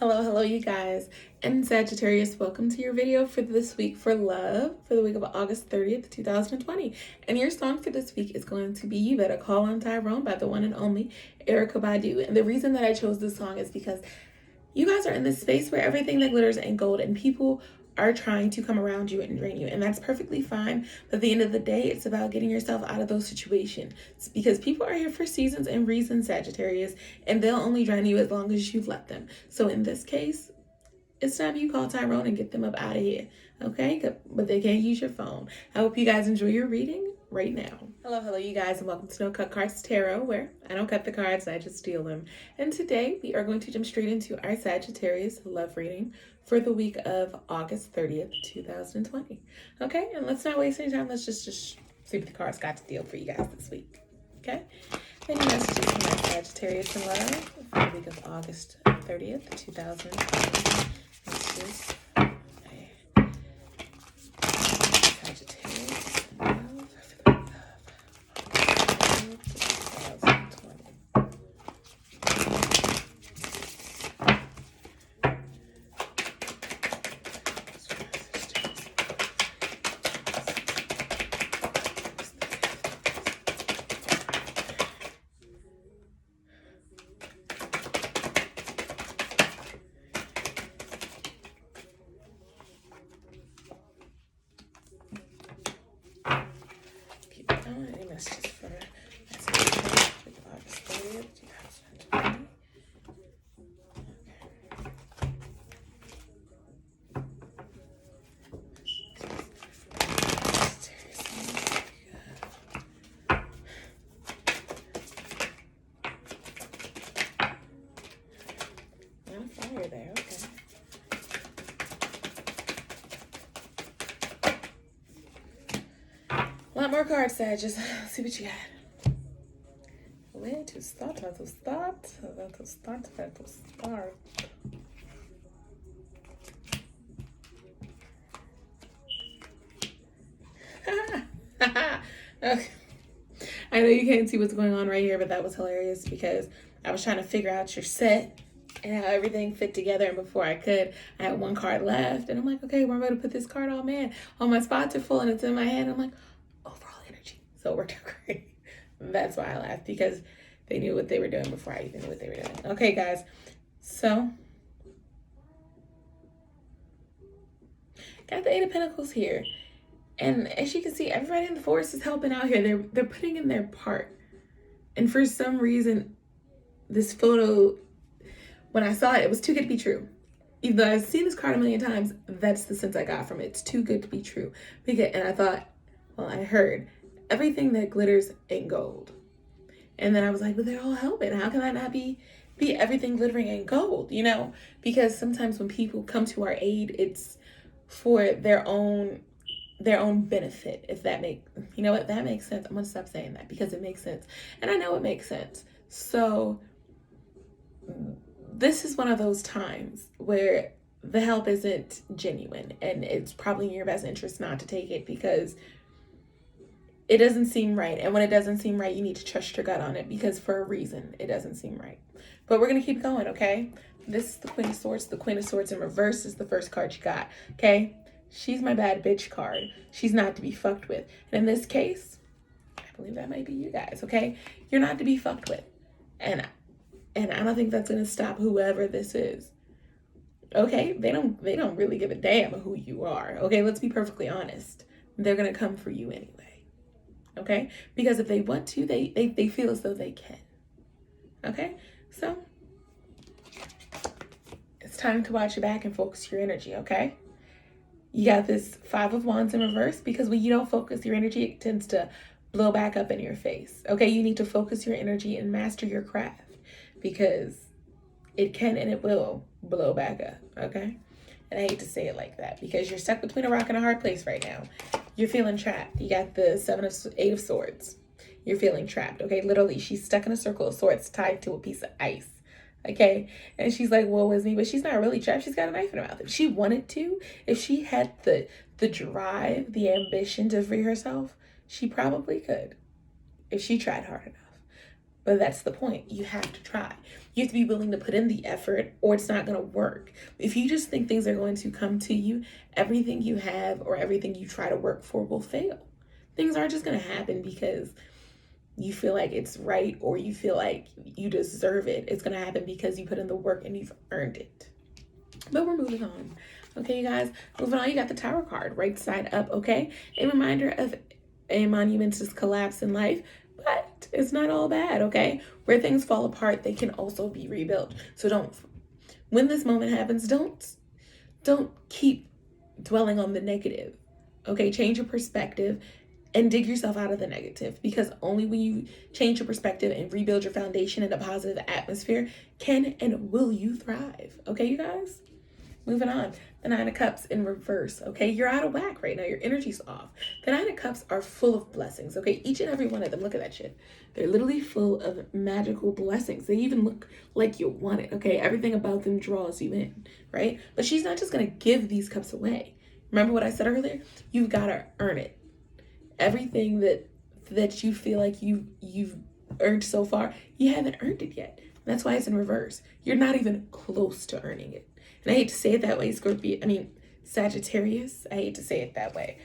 Hello, you guys. And Sagittarius, welcome to your video for this week for love for the week of August 30th, 2020. And your song for this week is going to be You Better Call on Tyrone by the one and only Erykah Badu. And the reason that I chose this song is because you guys are in this space where everything that glitters ain't gold and people are trying to come around you and drain you, and that's perfectly fine. But at the end of the day, it's about getting yourself out of those situations, because people are here for seasons and reasons, Sagittarius, and they'll only drain you as long as you've let them. So in this case, it's time you call Tyrone and get them up out of here, okay? But they can't use your phone. I hope you guys enjoy your reading right now. Hello, you guys, and welcome to No Cut Cards Tarot, where I don't cut the cards, I just steal them. And today, we are going to jump straight into our Sagittarius Love Reading for the week of August 30th, 2020. Okay, and let's not waste any time. Let's just see what the cards got to deal for you guys this week, okay? Any messages from my Sagittarius in love for the week of August 30th, 2020. This is Sagittarius love for the week of August 30th, 2020. Any messages for Sagittarius for August 30th, 2020? Not a fire there, okay. A lot more cards, Sag. Just see what you got. Where to start? Where to start? Where to start? Where to start? Okay. I know you can't see what's going on right here, but that was hilarious because I was trying to figure out your set and how everything fit together. And before I could, I had one card left. And I'm like, okay, where am I going to put this card? Oh, man. All my spots are full and it's in my hand. I'm like, overall energy. So it worked out great. That's why I laughed, because they knew what they were doing before I even knew what they were doing. Okay, guys. So, got the Eight of Pentacles here. And as you can see, everybody in the forest is helping out here. They're putting in their part. And for some reason, this photo, when I saw it, it was too good to be true. Even though I've seen this card a million times, that's the sense I got from it. It's too good to be true. And I thought, well, I heard, everything that glitters ain't gold. And then I was like, but they're all helping. How can that not be everything glittering ain't gold, you know? Because sometimes when people come to our aid, it's for their own benefit, if that makes, you know what, that makes sense. I'm gonna stop saying that because it makes sense. And I know it makes sense. So this is one of those times where the help isn't genuine, and it's probably in your best interest not to take it because it doesn't seem right. And when it doesn't seem right, you need to trust your gut on it, because for a reason, it doesn't seem right. But we're going to keep going, okay? This is the Queen of Swords. The Queen of Swords in reverse is the first card you got, okay? She's my bad bitch card. She's not to be fucked with. And in this case, I believe that might be you guys, okay? You're not to be fucked with. And I don't think that's going to stop whoever this is. Okay? They don't really give a damn who you are. Okay? Let's be perfectly honest. They're going to come for you anyway. Okay? Because if they want to, they feel as though they can. Okay? So, it's time to watch your back and focus your energy, okay? You got this Five of Wands in reverse, because when you don't focus your energy, it tends to blow back up in your face. Okay? You need to focus your energy and master your craft, because it can and it will blow back up, okay? And I hate to say it like that, because you're stuck between a rock and a hard place right now. You're feeling trapped. You got the Eight of Swords. You're feeling trapped, okay? Literally, she's stuck in a circle of swords tied to a piece of ice, okay? And she's like, woe is me, but she's not really trapped. She's got a knife in her mouth. If she wanted to, if she had the drive, the ambition to free herself, she probably could, if she tried hard enough. But that's the point. You have to try. You have to be willing to put in the effort, or it's not going to work. If you just think things are going to come to you, everything you have or everything you try to work for will fail. Things aren't just going to happen because you feel like it's right or you feel like you deserve it. It's going to happen because you put in the work and you've earned it. But we're moving on. Okay, you guys, moving on. You got the Tower card, right side up, okay? A reminder of a monumentous collapse in life, but it's not all bad, okay? Where things fall apart, they can also be rebuilt. So when this moment happens, don't keep dwelling on the negative, okay? Change your perspective and dig yourself out of the negative, because only when you change your perspective and rebuild your foundation in a positive atmosphere can and will you thrive, okay, you guys? Moving on, the Nine of Cups in reverse, okay? You're out of whack right now. Your energy's off. The Nine of Cups are full of blessings, okay? Each and every one of them, look at that shit. They're literally full of magical blessings. They even look like you want it, okay? Everything about them draws you in, right? But she's not just going to give these cups away. Remember what I said earlier? You've got to earn it. Everything that you feel like you've earned so far, you haven't earned it yet. That's why it's in reverse. You're not even close to earning it. And I hate to say it that way, Sagittarius. I hate to say it that way,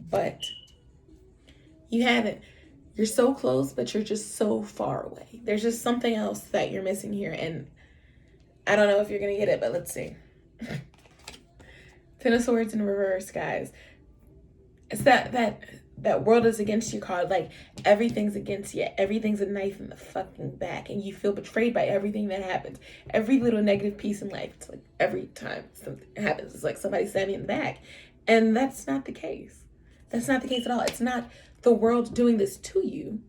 but you haven't. You're so close, but you're just so far away. There's just something else that you're missing here, and I don't know if you're gonna get it, but let's see. Ten of Swords in reverse, guys. It's that world is against you card. Like, everything's against you. Everything's a knife in the fucking back, and you feel betrayed by everything that happens. Every little negative piece in life, it's like every time something happens, it's like somebody stabbed me in the back. And that's not the case. That's not the case at all. It's not the world doing this to you.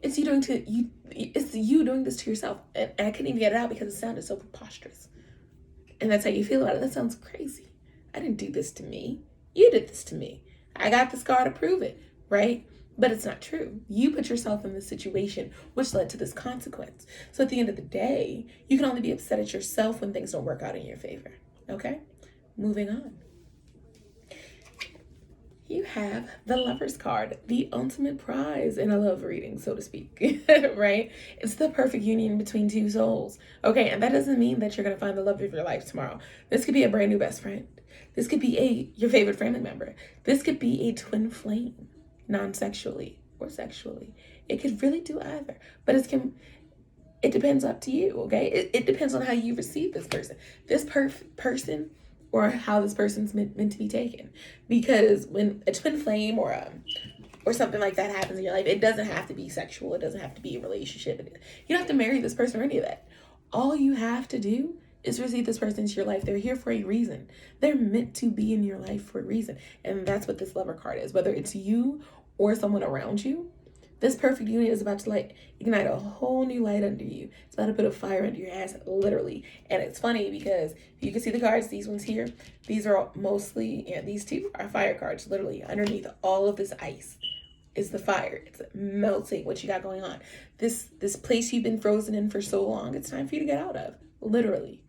It's you doing this to yourself. And I couldn't even get it out because it sounded so preposterous. And that's how you feel about it. That sounds crazy. I didn't do this to me. You did this to me. I got the scar to prove it, right? But it's not true. You put yourself in this situation, which led to this consequence. So at the end of the day, you can only be upset at yourself when things don't work out in your favor, okay? Moving on. You have the Lover's card, the ultimate prize in a love reading, so to speak, right? It's the perfect union between two souls, okay? And that doesn't mean that you're going to find the love of your life tomorrow. This could be a brand new best friend. This could be your favorite family member. This could be a twin flame, non-sexually or sexually. It could really do either, but it depends up to you, okay? It depends on how you receive this person. This person, or how this person's meant to be taken. Because when a twin flame or something like that happens in your life, it doesn't have to be sexual. It doesn't have to be a relationship. You don't have to marry this person or any of that. All you have to do is receive this person into your life. They're here for a reason. They're meant to be in your life for a reason. And that's what this Lover card is. Whether it's you or someone around you, this perfect union is about to ignite a whole new light under you. It's about to put a fire under your ass, literally. And it's funny because you can see the cards, these ones here, these are mostly, these two are fire cards, literally. Underneath all of this ice is the fire. It's melting what you got going on. This place you've been frozen in for so long, it's time for you to get out of, literally.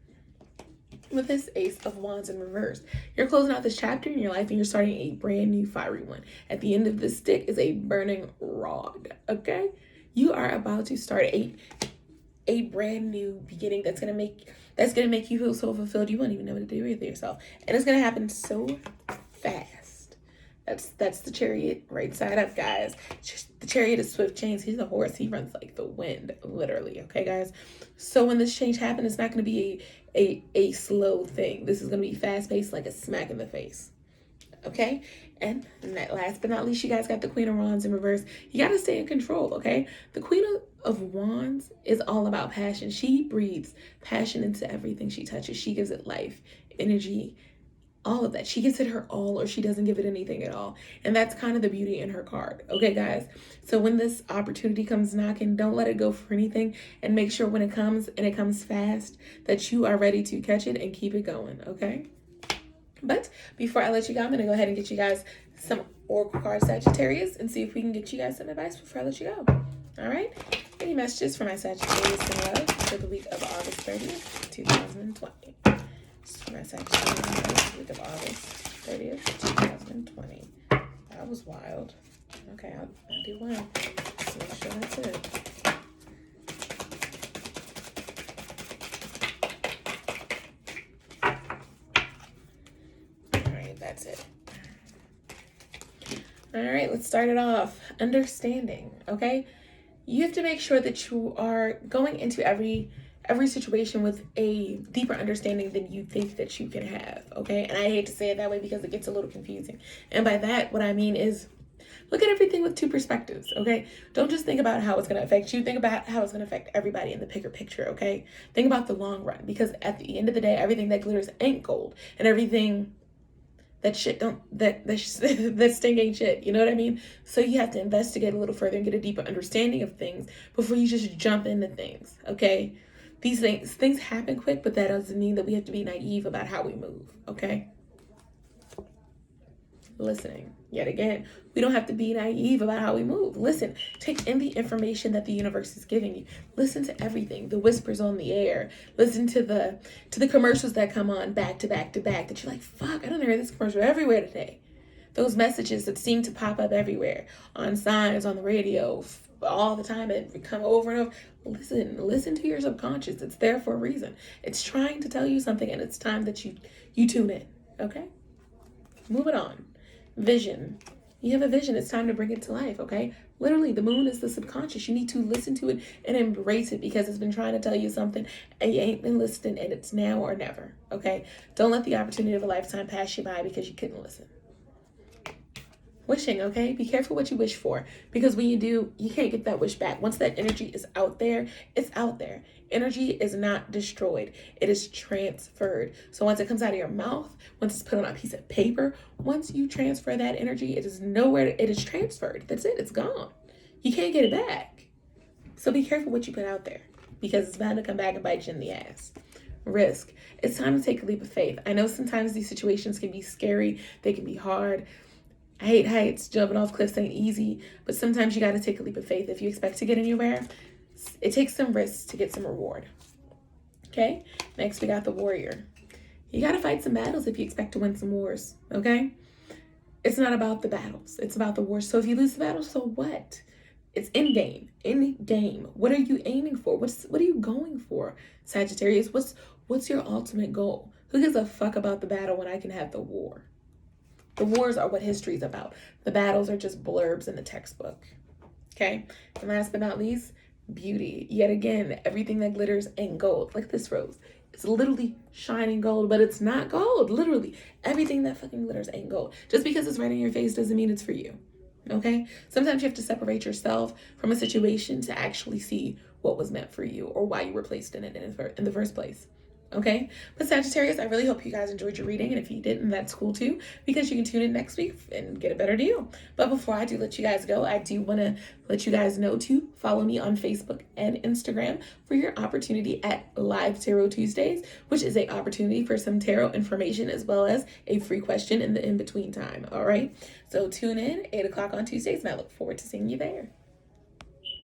With this Ace of Wands in reverse, you're closing out this chapter in your life and you're starting a brand new fiery one. At the end of this stick is a burning rod, okay? You are about to start a brand new beginning that's gonna make you feel so fulfilled you won't even know what to do with yourself. And it's gonna happen so fast. That's the Chariot right side up, guys. The Chariot is swift change. He's a horse. He runs like the wind, literally, okay, guys? So when this change happens, it's not gonna be a slow thing. This is going to be fast-paced, like a smack in the face, okay? And last but not least, you guys got the Queen of Wands in reverse. You got to stay in control, okay? The Queen of Wands is all about passion. She breathes passion into everything she touches. She gives it life, energy, all of that. She gives it her all, or she doesn't give it anything at all. And that's kind of the beauty in her card, okay, guys? So when this opportunity comes knocking, don't let it go for anything, and make sure when it comes, and it comes fast, that you are ready to catch it and keep it going, okay? But before I let you go, I'm going to go ahead and get you guys some Oracle cards, Sagittarius, and see if we can get you guys some advice before I let you go. All right? Any messages for my Sagittarius in love for the week of August 30th, 2020? My Sagittarius, week of August 30th, 2020. That was wild. Okay, I'll do one. Let's make sure that's it. that's it. All right, let's start it off. Understanding, okay? You have to make sure that you are going into every situation with a deeper understanding than you think that you can have, okay? And I hate to say it that way because it gets a little confusing. And by that, what I mean is look at everything with two perspectives, okay? Don't just think about how it's going to affect you. Think about how it's going to affect everybody in the bigger picture, okay? Think about the long run, because at the end of the day, everything that glitters ain't gold, and everything that sting ain't shit. You know what I mean? So you have to investigate a little further and get a deeper understanding of things before you just jump into things, okay? These things happen quick, but that doesn't mean that we have to be naive about how we move, okay? Listening. Yet again, we don't have to be naive about how we move. Listen, take in the information that the universe is giving you. Listen to everything, the whispers on the air. Listen to the commercials that come on back to back to back that you're like, fuck, I don't hear this commercial everywhere today. Those messages that seem to pop up everywhere, on signs, on the radio, all the time, and come over and over. Listen to your subconscious. It's there for a reason. It's trying to tell you something, and it's time that you tune in, okay? Moving on. Vision. You have a vision. It's time to bring it to life, okay? Literally, the moon is the subconscious. You need to listen to it and embrace it, because it's been trying to tell you something and you ain't been listening, and it's now or never, okay? Don't let the opportunity of a lifetime pass you by because you couldn't listen. Wishing, okay? Be careful what you wish for, because when you do, you can't get that wish back. Once that energy is out there, it's out there. Energy is not destroyed. It is transferred. So once it comes out of your mouth, once it's put on a piece of paper, once you transfer that energy, it is nowhere, it is transferred. That's it. It's gone. You can't get it back. So be careful what you put out there, because it's bound to come back and bite you in the ass. Risk. It's time to take a leap of faith. I know sometimes these situations can be scary. They can be hard. I hate heights. Jumping off cliffs ain't easy, but sometimes you got to take a leap of faith. If you expect to get anywhere, it takes some risks to get some reward. Okay? Next, we got the warrior. You got to fight some battles if you expect to win some wars. Okay? It's not about the battles. It's about the wars. So if you lose the battle, so what? It's in game. In game. What are you aiming for? What are you going for, Sagittarius? What's your ultimate goal? Who gives a fuck about the battle when I can have the war? The wars are what history is about. The battles are just blurbs in the textbook. Okay? And last but not least, beauty. Yet again, everything that glitters ain't gold. Like this rose. It's literally shining gold, but it's not gold. Literally, everything that fucking glitters ain't gold. Just because it's right in your face doesn't mean it's for you. Okay? Sometimes you have to separate yourself from a situation to actually see what was meant for you or why you were placed in it in the first place. Okay? But Sagittarius, I really hope you guys enjoyed your reading. And if you didn't, that's cool too, because you can tune in next week and get a better deal. But before I do let you guys go, I do want to let you guys know to follow me on Facebook and Instagram for your opportunity at Live Tarot Tuesdays, which is an opportunity for some tarot information as well as a free question in the in-between time. All right? So tune in 8 o'clock on Tuesdays, and I look forward to seeing you there.